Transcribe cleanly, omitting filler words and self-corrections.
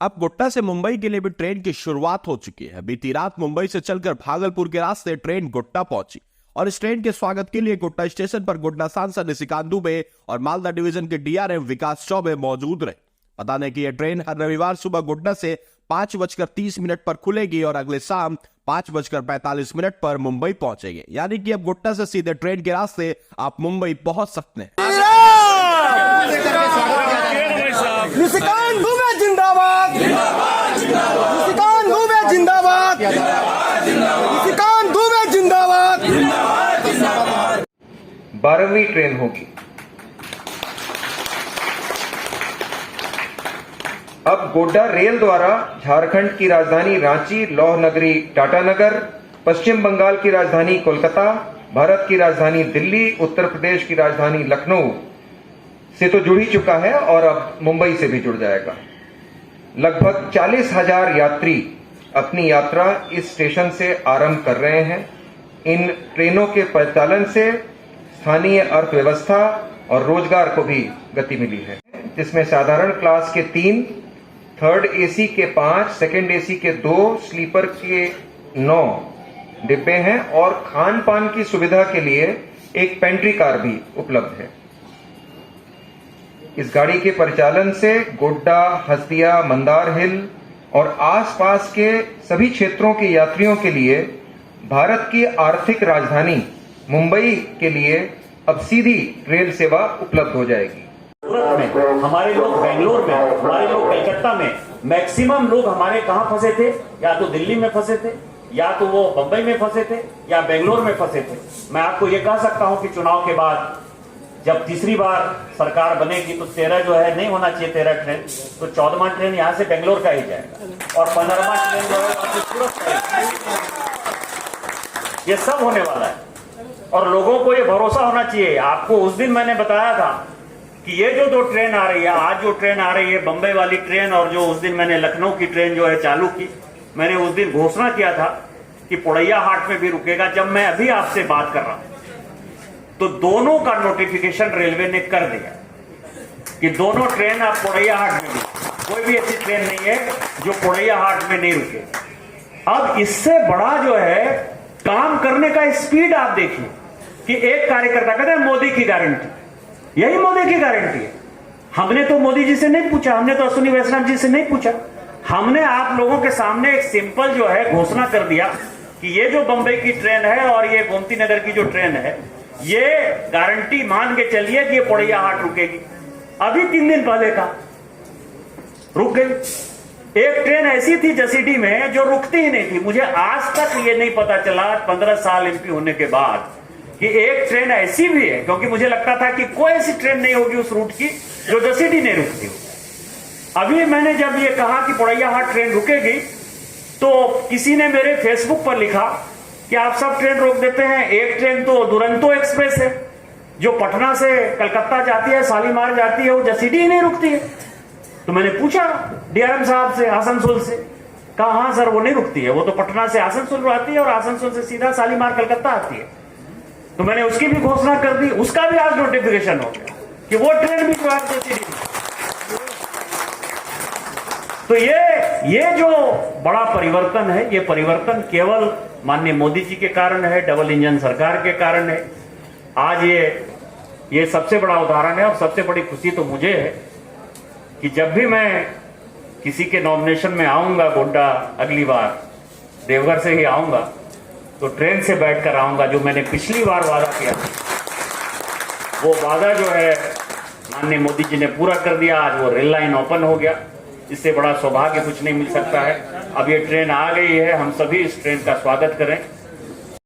अब गोड्डा से मुंबई के लिए भी ट्रेन की शुरुआत हो चुकी है। बीती रात मुंबई से चलकर भागलपुर के रास्ते ट्रेन गोड्डा पहुंची और इस ट्रेन के स्वागत के लिए गोड्डा स्टेशन पर गोड्डा सांसद निशिकांत दुबे और मालदा डिवीजन के डीआरएम विकास चौबे मौजूद रहे। बता दें कि यह ट्रेन हर रविवार सुबह गोड्डा से 5:30 पर खुलेगी और अगले शाम 5:45 पर मुंबई पहुंचेगी। यानी कि अब गोड्डा से सीधे ट्रेन के रास्ते आप मुंबई पहुंच सकते हैं। निशिकांत दुबे जिंदाबाद, निशिकांत दुबे जिंदाबाद, निशिकांत दुबे जिंदाबाद। 12वीं ट्रेन होगी। अब गोड्डा रेल द्वारा झारखंड की राजधानी रांची, लौह नगरी टाटानगर, पश्चिम बंगाल की राजधानी कोलकाता, भारत की राजधानी दिल्ली, उत्तर प्रदेश की राजधानी लखनऊ से तो जुड़ ही चुका है और अब मुंबई से भी जुड़ जाएगा। लगभग 40,000 यात्री अपनी यात्रा इस स्टेशन से आरंभ कर रहे हैं। इन ट्रेनों के परिचालन से स्थानीय अर्थव्यवस्था और रोजगार को भी गति मिली है, जिसमें साधारण क्लास के 3, थर्ड एसी के 5, सेकंड एसी के 2, स्लीपर के 9 डिब्बे हैं और खान पान की सुविधा के लिए एक पेंट्री कार भी उपलब्ध है। इस गाड़ी के परिचालन से गोड्डा, हस्तिया, मंदार हिल और आसपास के सभी क्षेत्रों के यात्रियों के लिए भारत की आर्थिक राजधानी मुंबई के लिए अब सीधी रेल सेवा उपलब्ध हो जाएगी। में हमारे लोग बेंगलोर में, हमारे लोग कलकत्ता में, मैक्सिमम लोग हमारे कहां फंसे थे? या तो दिल्ली में फंसे थे, या तो वो बंबई में फंसे थे, या बेंगलोर में फंसे थे। मैं आपको ये कह सकता हूं कि चुनाव के बाद जब तीसरी बार सरकार बनेगी तो 13 जो है नहीं होना चाहिए 13 ट्रेन, तो 14वां ट्रेन यहां से बेंगलोर का ही जाएगा और 15वां ट्रेन जो है सूरत का ही। ये सब होने वाला है और लोगों को ये भरोसा होना चाहिए। आपको उस दिन मैंने बताया था कि ये जो 2 ट्रेन आ रही है, आज जो ट्रेन आ रही है बंबई वाली ट्रेन, और जो उस दिन मैंने लखनऊ की ट्रेन जो है चालू की, मैंने उस दिन घोषणा किया था कि पोड़ैया हाट में भी रुकेगा। जब मैं अभी आपसे बात कर रहा हूं तो दोनों का नोटिफिकेशन रेलवे ने कर दिया कि दोनों ट्रेन आप पोड़ैया हाट में भी, कोई भी ऐसी ट्रेन नहीं है जो पोड़ैया हाट में नहीं रुके। अब इससे बड़ा जो है काम करने का स्पीड आप देखिए कि एक कार्यकर्ता कहते हैं मोदी की गारंटी, यही मोदी की गारंटी है। हमने तो मोदी जी से नहीं पूछा, हमने तो अश्विनी वैष्णव जी से नहीं पूछा, हमने आप लोगों के सामने एक सिंपल जो है घोषणा कर दिया कि ये जो बंबई की ट्रेन है और ये गोमती नगर की जो ट्रेन है, ये गारंटी मान के चलिए कि ये पोड़ैया हाट रुकेगी। अभी 3 दिन पहले का रुक गई। एक ट्रेन ऐसी थी जसीडी में जो रुकती ही नहीं थी। मुझे आज तक ये नहीं पता चला 15 साल एमपी होने के बाद कि एक ट्रेन ऐसी भी है, क्योंकि मुझे लगता था कि कोई ऐसी ट्रेन नहीं होगी उस रूट की जो जसीडी नहीं रुकती हो। अभी मैंने जब ये कहा कि पोड़ैया हाट ट्रेन रुकेगी तो किसी ने मेरे फेसबुक पर लिखा कि आप सब ट्रेन रोक देते हैं। एक ट्रेन तो दुरंतो एक्सप्रेस है जो पटना से कलकत्ता जाती है, शालीमार जाती है, वो जसीडी ही नहीं रुकती है। तो मैंने पूछा डीआरएम साहब से आसनसोल से, कहा हाँ सर वो नहीं रुकती है, वो तो पटना से आसनसोल आती है और आसनसोल से सीधा शालीमार कलकत्ता आती है। तो मैंने उसकी भी घोषणा कर दी, उसका भी आज नोटिफिकेशन हो गया कि वो ट्रेन भी जसीडी। तो ये जो बड़ा परिवर्तन है, ये परिवर्तन केवल माननीय मोदी जी के कारण है, डबल इंजन सरकार के कारण है। आज ये सबसे बड़ा उदाहरण है और सबसे बड़ी खुशी तो मुझे है कि जब भी मैं किसी के नॉमिनेशन में आऊंगा गोड्डा, अगली बार देवघर से ही आऊंगा, तो ट्रेन से बैठकर आऊंगा। जो मैंने पिछली बार वादा किया वो वादा जो है माननीय मोदी जी ने पूरा कर दिया। आज वो रेल लाइन ओपन हो गया, इससे बड़ा सौभाग्य कुछ नहीं मिल सकता है। अब ये ट्रेन आ गई है, हम सभी इस ट्रेन का स्वागत करें।